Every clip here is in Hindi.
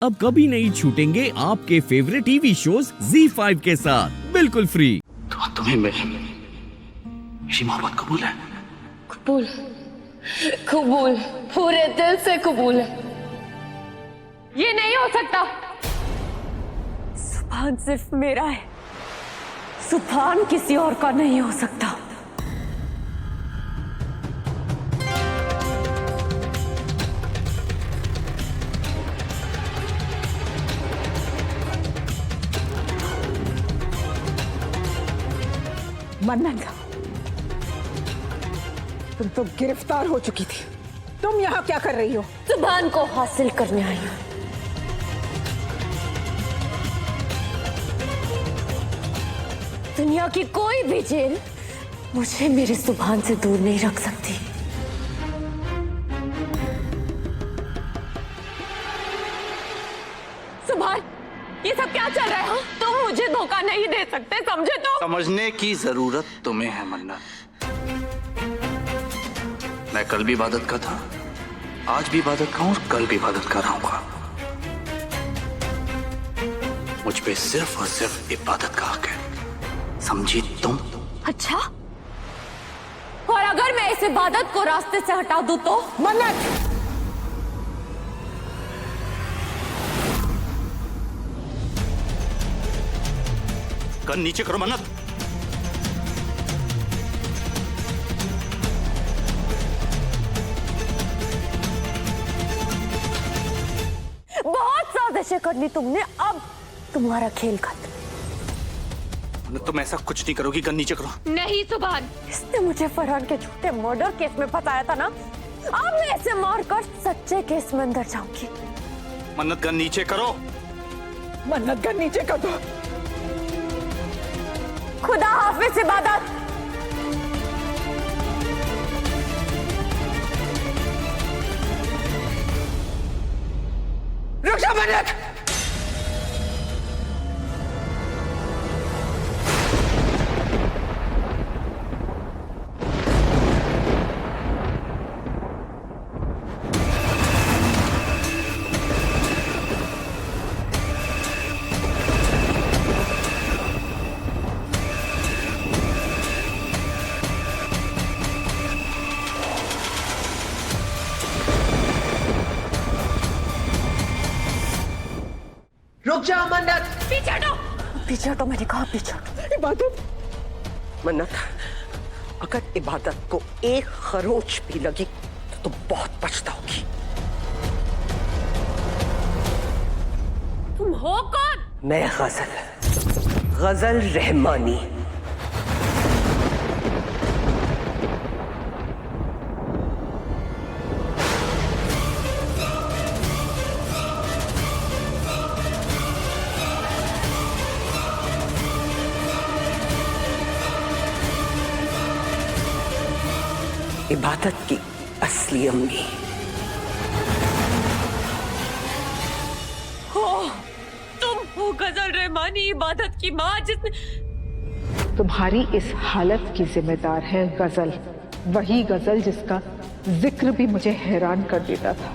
अब कभी नहीं छूटेंगे आपके फेवरेट टीवी शोज ZEE5 के साथ बिल्कुल फ्री। तो तुम्हें मेरी मोहब्बत कबूल है? कबूल, कबूल, पूरे दिल से कबूल है। ये नहीं हो सकता। सुभान सिर्फ मेरा है, सुभान किसी और का नहीं हो सकता। मन्नत, तुम तो गिरफ्तार हो चुकी थी। तुम यहाँ क्या कर रही हो? सुभान को हासिल करने आई हूं। दुनिया की कोई भी जेल मुझे मेरे सुभान से दूर नहीं रख सकती। सुभान, ये सब क्या चल रहा है? तुम मुझे धोखा नहीं दे सकते, समझे तो? समझने की जरूरत तुम्हें है मन्नत। मैं कल भी इबादत का था, आज भी इबादत का हूं और कल भी इबादत कर रहूंगा। मुझ पे सिर्फ और सिर्फ इबादत का हक है, समझी तुम? अच्छा, और अगर मैं इस इबादत को रास्ते से हटा दूं तो? मन्नत, गन नीचे करो मन्नत। बहुत साजिशें कर ली तुमने, अब तुम्हारा खेल खत्म। मन्नत, तुम ऐसा कुछ नहीं करोगी। गन नीचे करो। नहीं सुभान, इसने मुझे फरहान के झूठे मर्डर केस में फंसाया था ना, अब मैं इसे मारकर सच्चे केस में अंदर जाऊंगी। मन्नत, गन नीचे करो। मन्नत गन नीचे कर दो। खुदा हाफिज इबादत। रुक जा मन्नत। रुक जा मन्नत। पीछे हटो, पीछे हटो, मैंने कहा पीछे हटो। इबादत, मन्नत, अगर इबादत को एक खरोच भी लगी तो तुम बहुत पछताओगी। तुम हो कौन? मैं गजल रहमानी। इबादत की असली अम्मी। हो, तुम हो गजल रहमानी, इबादत की माँ, जिसने तुम्हारी इस हालत की जिम्मेदार है गजल, वही गजल जिसका जिक्र भी मुझे हैरान कर देता था।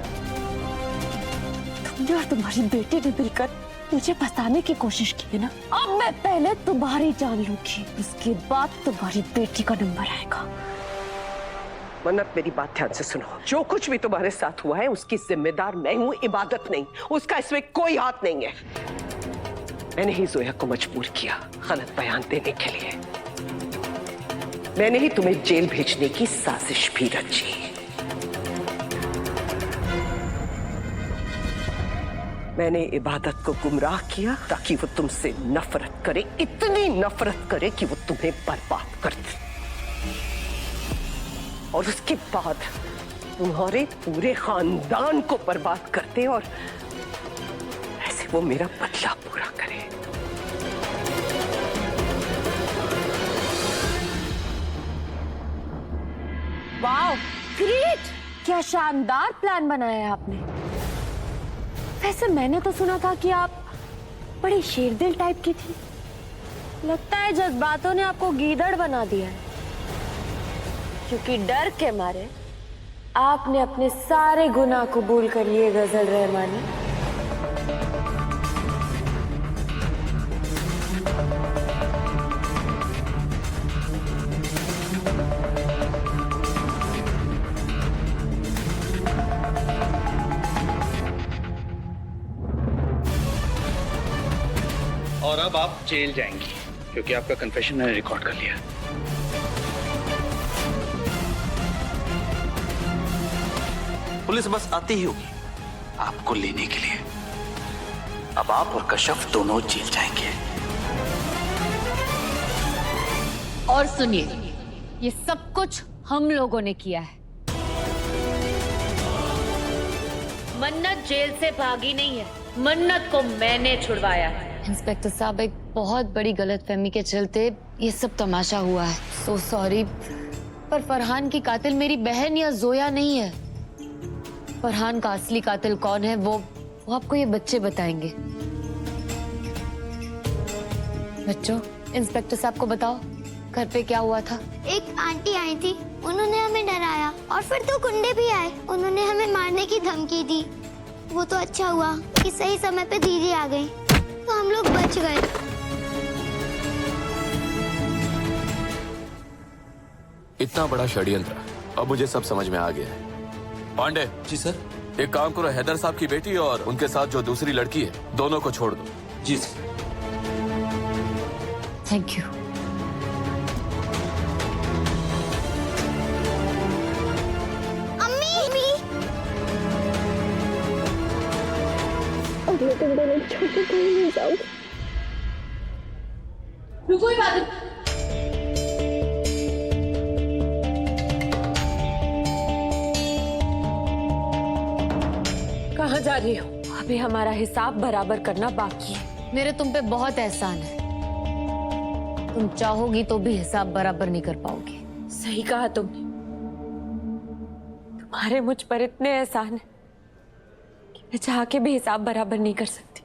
तुमने और तुम्हारी बेटी ने मिलकर मुझे फंसाने की कोशिश की है ना। अब मैं पहले तुम्हारी जान लूंगी, उसके बाद तुम्हारी बेटी का नंबर आएगा। मन्नत, मेरी बात ध्यान से सुनो। जो कुछ भी तुम्हारे साथ हुआ है उसकी जिम्मेदार मैं हूं, इबादत नहीं। उसका इसमें कोई हाथ नहीं है। मैंने ही जोया को मजबूर किया गलत बयान देने के लिए। मैंने ही तुम्हें जेल भेजने की साजिश भी रची। मैंने इबादत को गुमराह किया ताकि वो तुमसे नफरत करे, इतनी नफरत करे कि वो तुम्हें बर्बाद कर दे। और उसके बाद तुम्हारे पूरे खानदान को बर्बाद कर दे और ऐसे वो मेरा बदला पूरा करे। Wow, great! क्या शानदार प्लान बनाया है आपने। वैसे मैंने तो सुना था कि आप बड़ी शेरदिल टाइप की थी। लगता है जज्बातों ने आपको गीदड़ बना दिया है, क्योंकि डर के मारे आपने अपने सारे गुनाह कबूल कर लिए गजल रहमानी। और अब आप जेल जाएंगी क्योंकि आपका कन्फेशन मैंने रिकॉर्ड कर लिया। पुलिस बस आती ही होगी आपको लेने के लिए। अब आप और कश्यप दोनों जेल जाएंगे। और सुनिए, ये सब कुछ हम लोगों ने किया है। मन्नत जेल से भागी नहीं है, मन्नत को मैंने छुड़वाया है। इंस्पेक्टर साहब, एक बहुत बड़ी गलतफहमी के चलते ये सब तमाशा हुआ है। सो सॉरी, पर फरहान की कातिल मेरी बहन या जोया नहीं है। फरहान का असली कातिल कौन है वो आपको ये बच्चे बताएंगे। बच्चों, इंस्पेक्टर साहब को बताओ घर पे क्या हुआ था। एक आंटी आई थी, उन्होंने हमें डराया और फिर 2 गुंडे भी आए, उन्होंने हमें मारने की धमकी दी। वो तो अच्छा हुआ कि सही समय पे दीदी आ गई, तो हम लोग बच गए। इतना बड़ा षड्यंत्र, अब मुझे सब समझ में आ गया है। पांडे जी सर। एक काम करो, हैदर साहब की बेटी और उनके साथ जो दूसरी लड़की है, दोनों को छोड़ दो। जी सर। Thank you. अम्मी, रुको इबादत। कहाँ जा रही हो? अभी हमारा हिसाब बराबर करना बाकी है। मेरे तुम पे बहुत एहसान है, तुम चाहोगी तो भी हिसाब बराबर नहीं कर पाओगी। सही कहा तुमने, तुम्हारे मुझ पर इतने एहसान है कि मैं चाह के भी हिसाब बराबर नहीं कर सकती।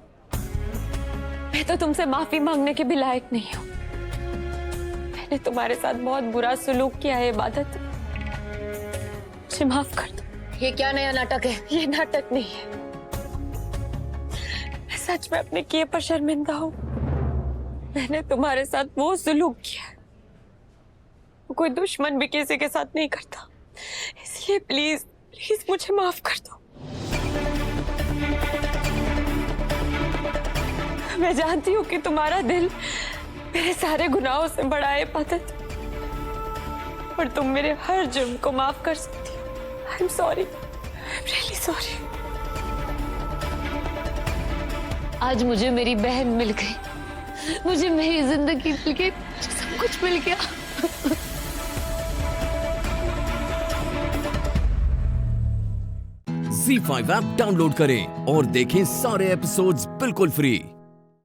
मैं तो तुमसे माफी मांगने के भी लायक नहीं हूँ। मैंने तुम्हारे साथ बहुत बुरा सुलूक किया है इबादत, मुझे माफ कर दो। ये क्या नया नाटक है? ये नाटक नहीं है, मैं सच में अपने किए पर शर्मिंदा हूँ। मैंने तुम्हारे साथ वो सुलूक किया है, कोई दुश्मन भी किसी के साथ नहीं करता, इसलिए प्लीज प्लीज मुझे माफ कर दो। मैं जानती हूँ कि तुम्हारा दिल मेरे सारे गुनाहों से बड़ा है इबादत, पर तुम मेरे हर जुर्म को माफ कर सकती हो। I am sorry, I am really sorry. आज मुझे मेरी बहन मिल गई, मुझे मेरी जिंदगी मिल गई, सब कुछ मिल गया। Z5 ऐप डाउनलोड करें और देखें सारे एपिसोड्स बिल्कुल फ्री।